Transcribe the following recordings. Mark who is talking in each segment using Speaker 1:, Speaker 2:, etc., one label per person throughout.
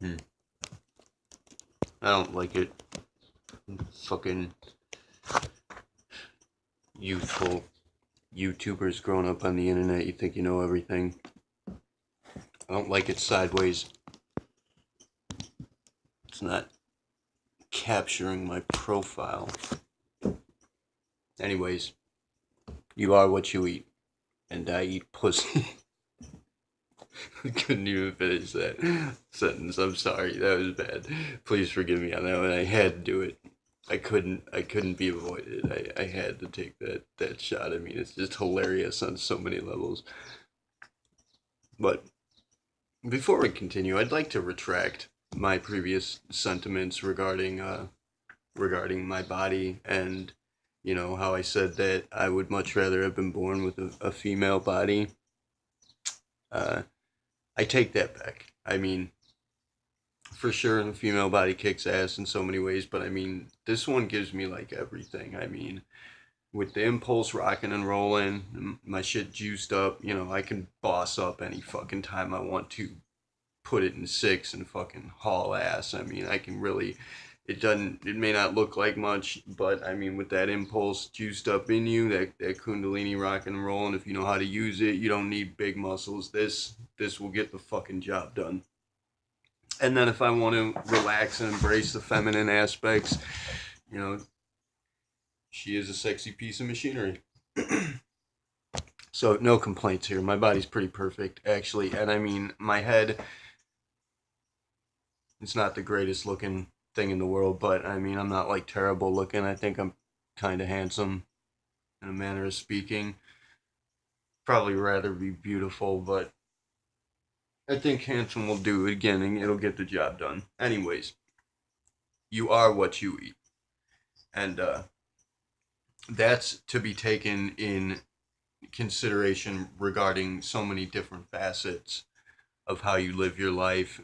Speaker 1: Hmm. I don't like it. Fucking youthful YouTubers growing up on the internet. You think you know everything. I don't like it sideways. It's not capturing my profile. Anyways, you are what you eat, and I eat pussy. I couldn't even finish that sentence. I'm sorry, that was bad. Please forgive me on that one. I had to do it. I couldn't be avoided. I had to take that shot. I mean, it's just hilarious on so many levels. But before we continue, I'd like to retract my previous sentiments regarding my body and how I said that I would much rather have been born with a female body. Uh, I take that back. I mean, for sure, the female body kicks ass in so many ways, but I mean, this one gives me like everything. I mean, with the impulse rocking and rolling, my shit juiced up, I can boss up any fucking time I want to, put it in six and fucking haul ass. I mean, I can really. It may not look like much, but I mean, with that impulse juiced up in you, that Kundalini rock and roll, and if you know how to use it, you don't need big muscles. This will get the fucking job done. And then if I want to relax and embrace the feminine aspects, you know, she is a sexy piece of machinery. So no complaints here. My body's pretty perfect, actually, and I mean, my head. It's not the greatest looking thing in the world, but I mean, I'm not like terrible looking. I think I'm kind of handsome in a manner of speaking. Probably rather be beautiful, but I think handsome will do it again and it'll get the job done. Anyways, you are what you eat. And that's to be taken in consideration regarding so many different facets of how you live your life.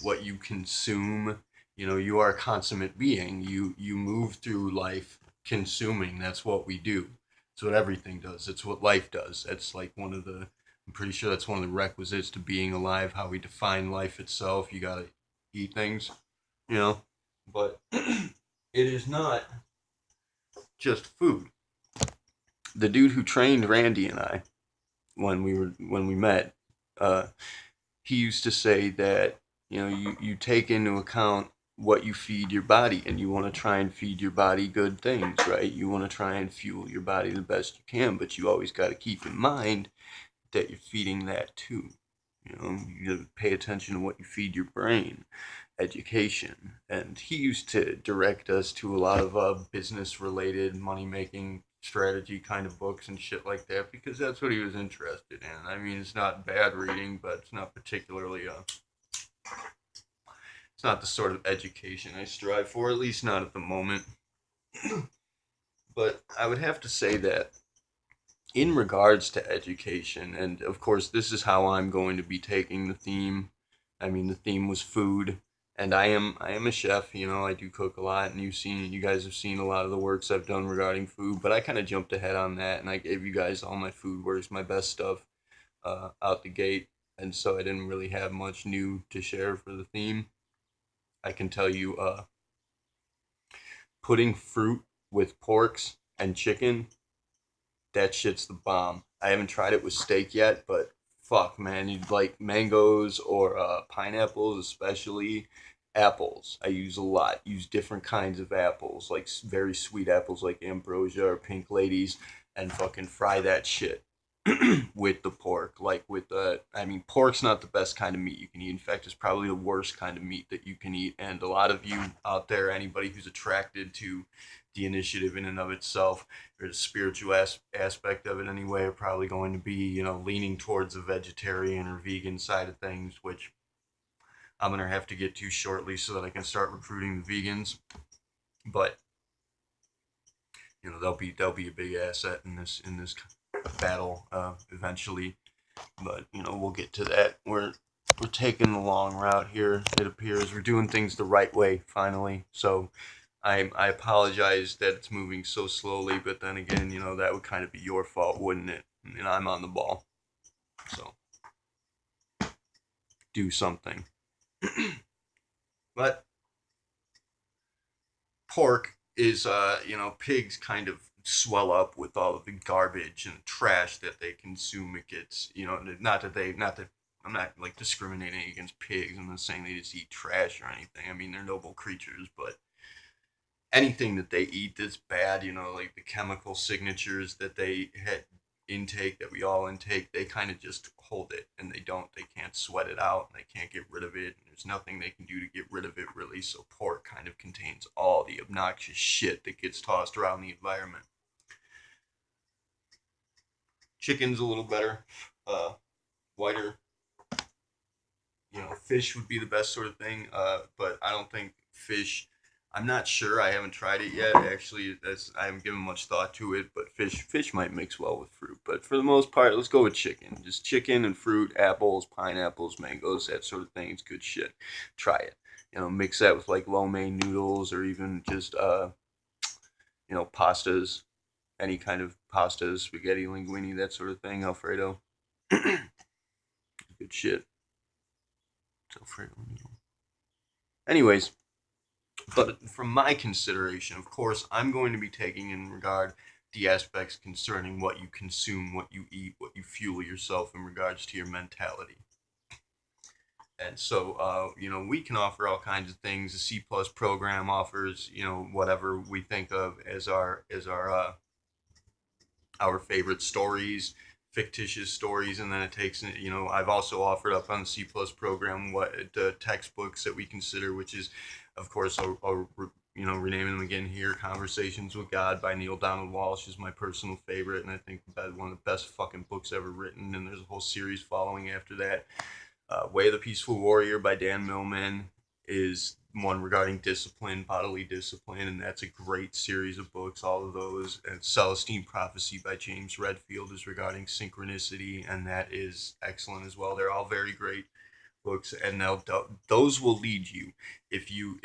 Speaker 1: What you consume. You are a consummate being. You move through life consuming. That's what we do. It's what everything does. It's what life does. That's like one of the. I'm pretty sure that's one of the requisites to being alive. How we define life itself. You gotta eat things. You know, but it is not just food. The dude who trained Randy and I when we met, uh, he used to say that you take into account what you feed your body, and you want to try and feed your body good things, right? You want to try and fuel your body the best you can, but you always got to keep in mind that you're feeding that too. You got to pay attention to what you feed your brain. Education. And he used to direct us to a lot of business related money making strategy kind of books and shit like that, because that's what he was interested in. I mean, it's not bad reading, but it's not particularly it's not the sort of education I strive for, at least not at the moment. But I would have to say that in regards to education, and of course this is how I'm going to be taking the theme. I mean, the theme was food, and I am a chef. I do cook a lot, and you guys have seen a lot of the works I've done regarding food. But I kind of jumped ahead on that, and I gave you guys all my food works, my best stuff, out the gate, and so I didn't really have much new to share for the theme. I can tell you, putting fruit with porks and chicken, that shit's the bomb. I haven't tried it with steak yet, but fuck, man, you'd like mangoes or pineapples, especially apples. I use a lot. Use different kinds of apples, like very sweet apples, like ambrosia or pink ladies, and fucking fry that shit with the pork. Like with I mean, pork's not the best kind of meat you can eat. In fact, it's probably the worst kind of meat that you can eat. And a lot of you out there, anybody who's attracted to the initiative in and of itself, or the spiritual aspect of it anyway, are probably going to be, leaning towards the vegetarian or vegan side of things, which I'm gonna have to get to shortly so that I can start recruiting the vegans. But they'll be a big asset in this battle eventually. But we'll get to that. We're taking the long route here. It appears we're doing things the right way finally. So I apologize that it's moving so slowly, but then again, that would kind of be your fault, wouldn't it? I mean, I'm on the ball, so do something. But pork is, pigs kind of swell up with all of the garbage and trash that they consume. It gets, not that I'm not like discriminating against pigs. I'm not saying they just eat trash or anything. I mean, they're noble creatures, but anything that they eat that's bad, like the chemical signatures that they had intake that we all intake, they kind of just hold it and they can't sweat it out and they can't get rid of it. And there's nothing they can do to get rid of it really. So pork kind of contains all the obnoxious shit that gets tossed around the environment. Chicken's a little better, whiter. Fish would be the best sort of thing. But I don't think fish. I'm not sure. I haven't tried it yet. Actually, I haven't given much thought to it. But fish might mix well with fruit. But for the most part, let's go with chicken. Just chicken and fruit, apples, pineapples, mangoes, that sort of thing. It's good shit. Try it. Mix that with like lo mein noodles or even just pastas, any kind of pastas, spaghetti, linguine, that sort of thing. Alfredo. Good shit. Alfredo. Anyways, but from my consideration, of course, I'm going to be taking in regard the aspects concerning what you consume, what you eat, what you fuel yourself in regards to your mentality. And so, we can offer all kinds of things. The C plus program offers, whatever we think of as our favorite stories, fictitious stories, and then it takes, I've also offered up on the C plus program what the textbooks that we consider, which is, of course, renaming them again here, Conversations with God by Neil Donald Walsh is my personal favorite, and I think that's one of the best fucking books ever written, and there's a whole series following after that. Way of the Peaceful Warrior by Dan Millman is one regarding discipline, bodily discipline, and that's a great series of books, all of those. And Celestine Prophecy by James Redfield is regarding synchronicity, and that is excellent as well. They're all very great books, and those will lead you if you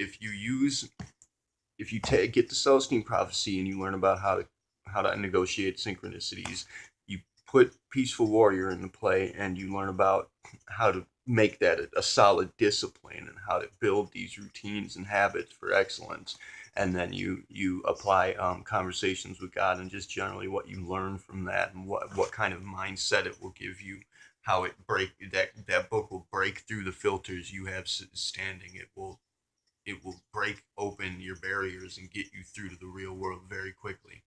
Speaker 1: get the Celestine Prophecy and you learn about how to negotiate synchronicities. You put Peaceful Warrior into play, and you learn about how to make that a solid discipline and how to build these routines and habits for excellence. And then you apply Conversations with God and just generally what you learn from that and what kind of mindset it will give you, how that book will break through the filters you have standing. It will break open your barriers and get you through to the real world very quickly.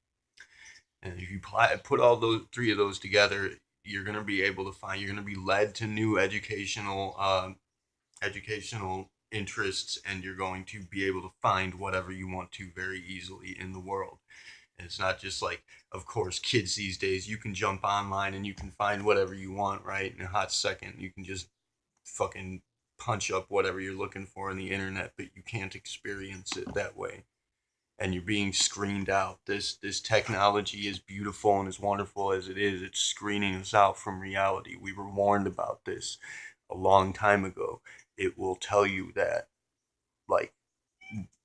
Speaker 1: And if you put all those three of those together, you're going to be able to find, you're going to be led to new educational interests, and you're going to be able to find whatever you want to very easily in the world. And it's not just like, of course, kids these days, you can jump online and you can find whatever you want, right? In a hot second, you can just fucking punch up whatever you're looking for on the internet, but you can't experience it that way. And you're being screened out. This technology, is beautiful and as wonderful as it is, it's screening us out from reality. We were warned about this a long time ago. It will tell you that, like,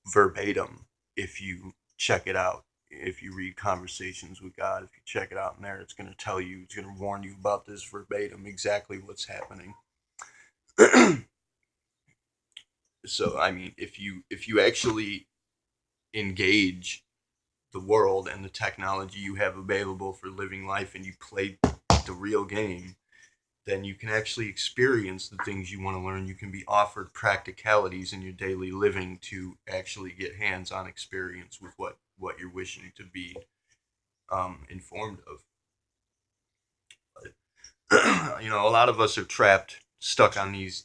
Speaker 1: verbatim, if you check it out. If you read Conversations with God, if you check it out in there, it's going to tell you, it's going to warn you about this verbatim, exactly what's happening. So, I mean, if you actually engage the world and the technology you have available for living life and you play the real game, then you can actually experience the things you want to learn. You can be offered practicalities in your daily living to actually get hands-on experience with what you're wishing to be informed of. But, a lot of us are stuck on these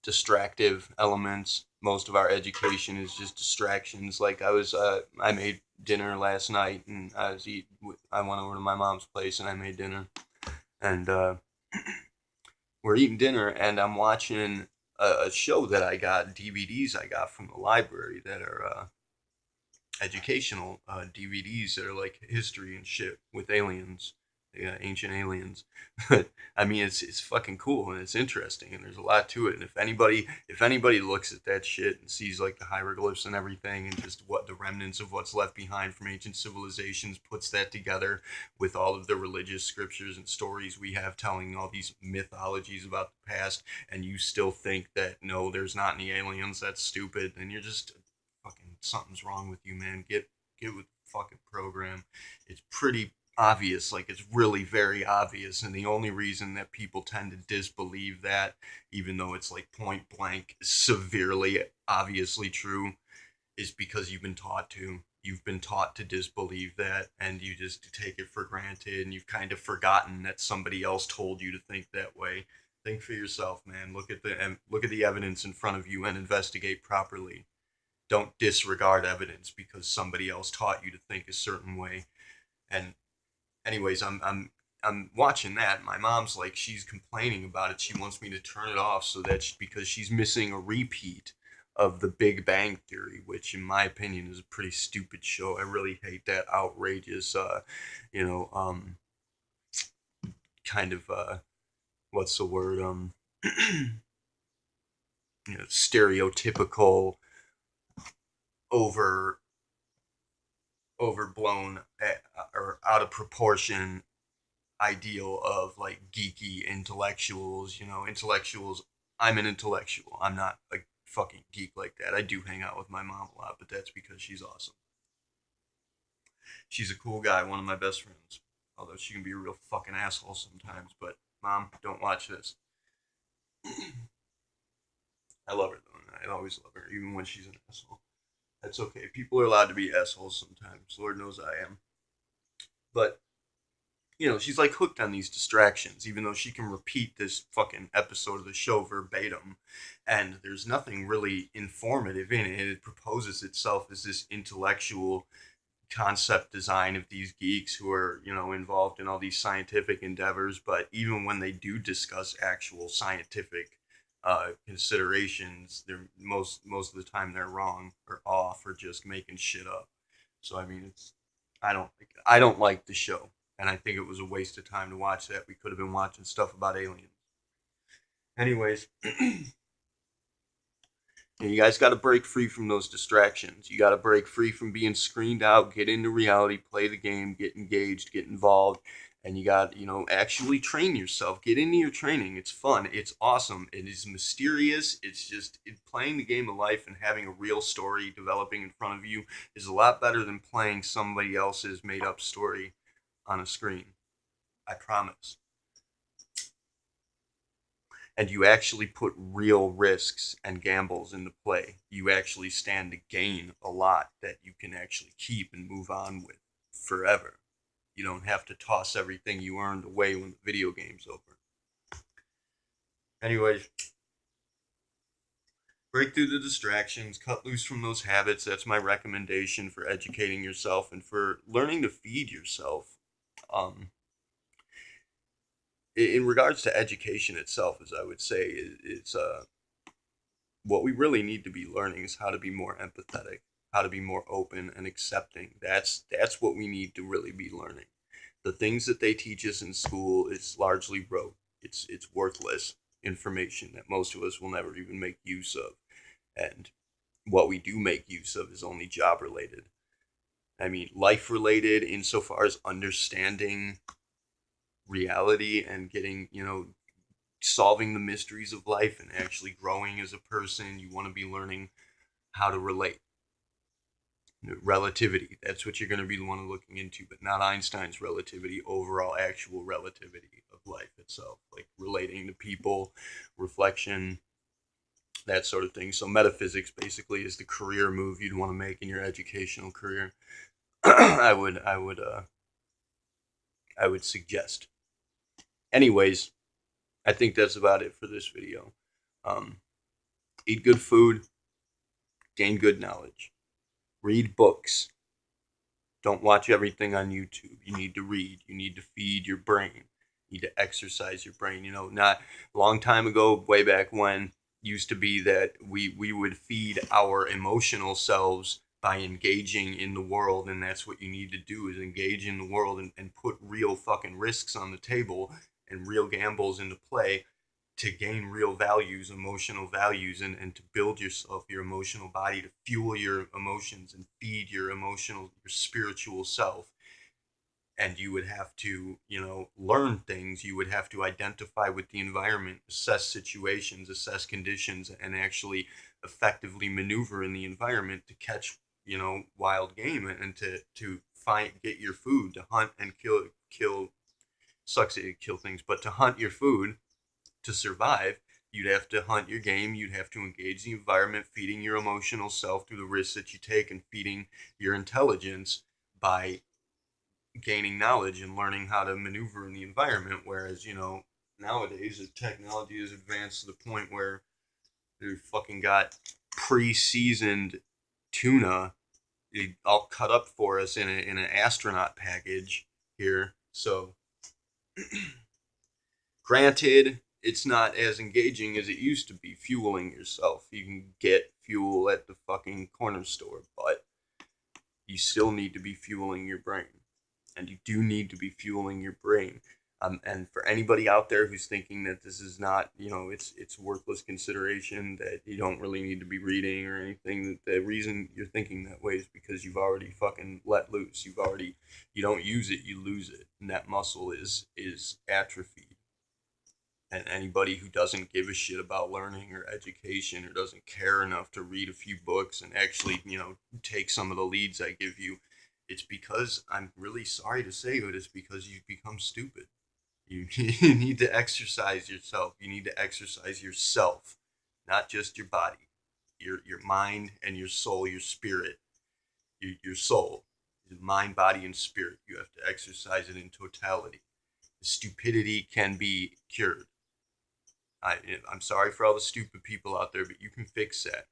Speaker 1: distractive elements. Most of our education is just distractions. Like I made dinner last night, and I went over to my mom's place and I made dinner, and we're eating dinner, and I'm watching a show that I got, DVDs I got from the library that are educational DVDs that are like history and shit with aliens. ancient aliens. I mean, it's fucking cool and it's interesting and there's a lot to it. And if anybody looks at that shit and sees like the hieroglyphs and everything and just what the remnants of what's left behind from ancient civilizations, puts that together with all of the religious scriptures and stories we have telling all these mythologies about the past, and you still think that no, there's not any aliens, that's stupid, then you're just fucking, something's wrong with you, man. Get with the fucking program. It's pretty obvious, like it's really very obvious, and the only reason that people tend to disbelieve that, even though it's like point blank severely obviously true, is because you've been taught to disbelieve that, and you just take it for granted, and you've kind of forgotten that somebody else told you to think that way. Think for yourself, man. Look at the evidence in front of you and investigate properly. Don't disregard evidence because somebody else taught you to think a certain way. And anyways, I'm watching that. My mom's like, she's complaining about it. She wants me to turn it off so that because she's missing a repeat of The Big Bang Theory, which in my opinion is a pretty stupid show. I really hate that outrageous, you know, kind of, what's the word, you know, stereotypical, over overblown, or out of proportion ideal of like geeky intellectuals. You know, intellectuals. I'm an intellectual. I'm not a fucking geek like that. I do hang out with my mom a lot, but that's because she's awesome. She's a cool guy, one of my best friends. Although she can be a real fucking asshole sometimes. But mom, don't watch this. I love her though. I always love her, even when she's an asshole. That's okay. People are allowed to be assholes sometimes. Lord knows I am. But you know, she's like hooked on these distractions, even though she can repeat this fucking episode of the show verbatim, and there's nothing really informative in it. It proposes itself as this intellectual concept design of these geeks who are, you know, involved in all these scientific endeavors, but even when they do discuss actual scientific considerations, they're most of the time they're wrong or off or just making shit up. So I mean, it's I don't like the show, and I think it was a waste of time to watch that. We could have been watching stuff about aliens. Anyways, you guys got to break free from those distractions. You got to break free from being screened out, get into reality, play the game, get engaged, get involved, and you got, you know, actually train yourself. Get into your training. It's fun. It's awesome. It is mysterious. It's just playing the game of life and having a real story developing in front of you is a lot better than playing somebody else's made up story on a screen. I promise. And you actually put real risks and gambles into play. You actually stand to gain a lot that you can actually keep and move on with forever. You don't have to toss everything you earned away when the video game's over. Anyways, break through the distractions, cut loose from those habits. That's my recommendation for educating yourself and for learning to feed yourself. Um, in regards to education itself, as I would say, it's what we really need to be learning is how to be more empathetic, how to be more open and accepting. That's what we need to really be learning. The things that they teach us in school is largely rote. It's worthless information that most of us will never even make use of. And what we do make use of is only job related. I mean, life related insofar as understanding reality and getting, you know, solving the mysteries of life and actually growing as a person. You want to be learning how to relate. Relativity, that's what you're going to be the one looking into, but not Einstein's relativity, overall actual relativity of life itself, like relating to people, reflection, that sort of thing. So metaphysics basically is the career move you'd want to make in your educational career. I would suggest. Anyways, I think that's about it for this video. Eat good food, gain good knowledge, read books. Don't watch everything on YouTube. You need to read. You need to feed your brain. You need to exercise your brain. You know, not a long time ago, way back when, used to be that we would feed our emotional selves by engaging in the world, and that's what you need to do, is engage in the world and put real fucking risks on the table and real gambles into play to gain real values, emotional values, and to build yourself, your emotional body, to fuel your emotions and feed your emotional, your spiritual self. And you would have to, learn things. You would have to identify with the environment, assess situations, assess conditions, and actually effectively maneuver in the environment to catch, wild game, and to get your food, to hunt and kill. Sucks to kill things, but to hunt your food to survive. You'd have to hunt your game. You'd have to engage the environment, feeding your emotional self through the risks that you take, and feeding your intelligence by gaining knowledge and learning how to maneuver in the environment. Whereas, nowadays the technology has advanced to the point where they fucking got pre-seasoned tuna all cut up for us in an astronaut package here. So, granted, it's not as engaging as it used to be fueling yourself. You can get fuel at the fucking corner store, but you still need to be fueling your brain. And you do need to be fueling your brain. And for anybody out there who's thinking that this is not, it's worthless consideration, that you don't really need to be reading or anything, the reason you're thinking that way is because you've already fucking let loose. You don't use it, you lose it. And that muscle is atrophied. And anybody who doesn't give a shit about learning or education, or doesn't care enough to read a few books and actually, take some of the leads I give you, it's because, I'm really sorry to say it, it's because you've become stupid. You, you need to exercise yourself. You need to exercise yourself, not just your body, your mind and your soul, your spirit, your soul, your mind, body, and spirit. You have to exercise it in totality. Stupidity can be cured. I'm sorry for all the stupid people out there, but you can fix that.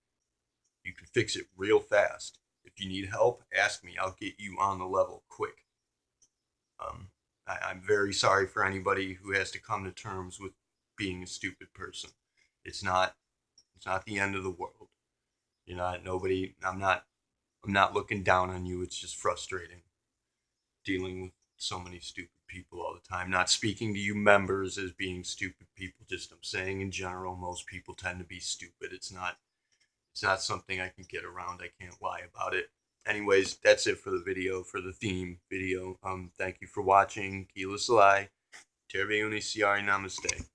Speaker 1: You can fix it real fast. If you need help, ask me. I'll get you on the level quick. I'm very sorry for anybody who has to come to terms with being a stupid person. It's not. It's not the end of the world. You're not nobody. I'm not. I'm not looking down on you. It's just frustrating dealing with so many stupid people all the time. Not speaking to you members as being stupid people. Just, I'm saying in general, most people tend to be stupid. It's not. It's not something I can get around. I can't lie about it. Anyways, that's it for the video, for the theme video. Thank you for watching. Kila Salai. Terve Unisiari Namaste.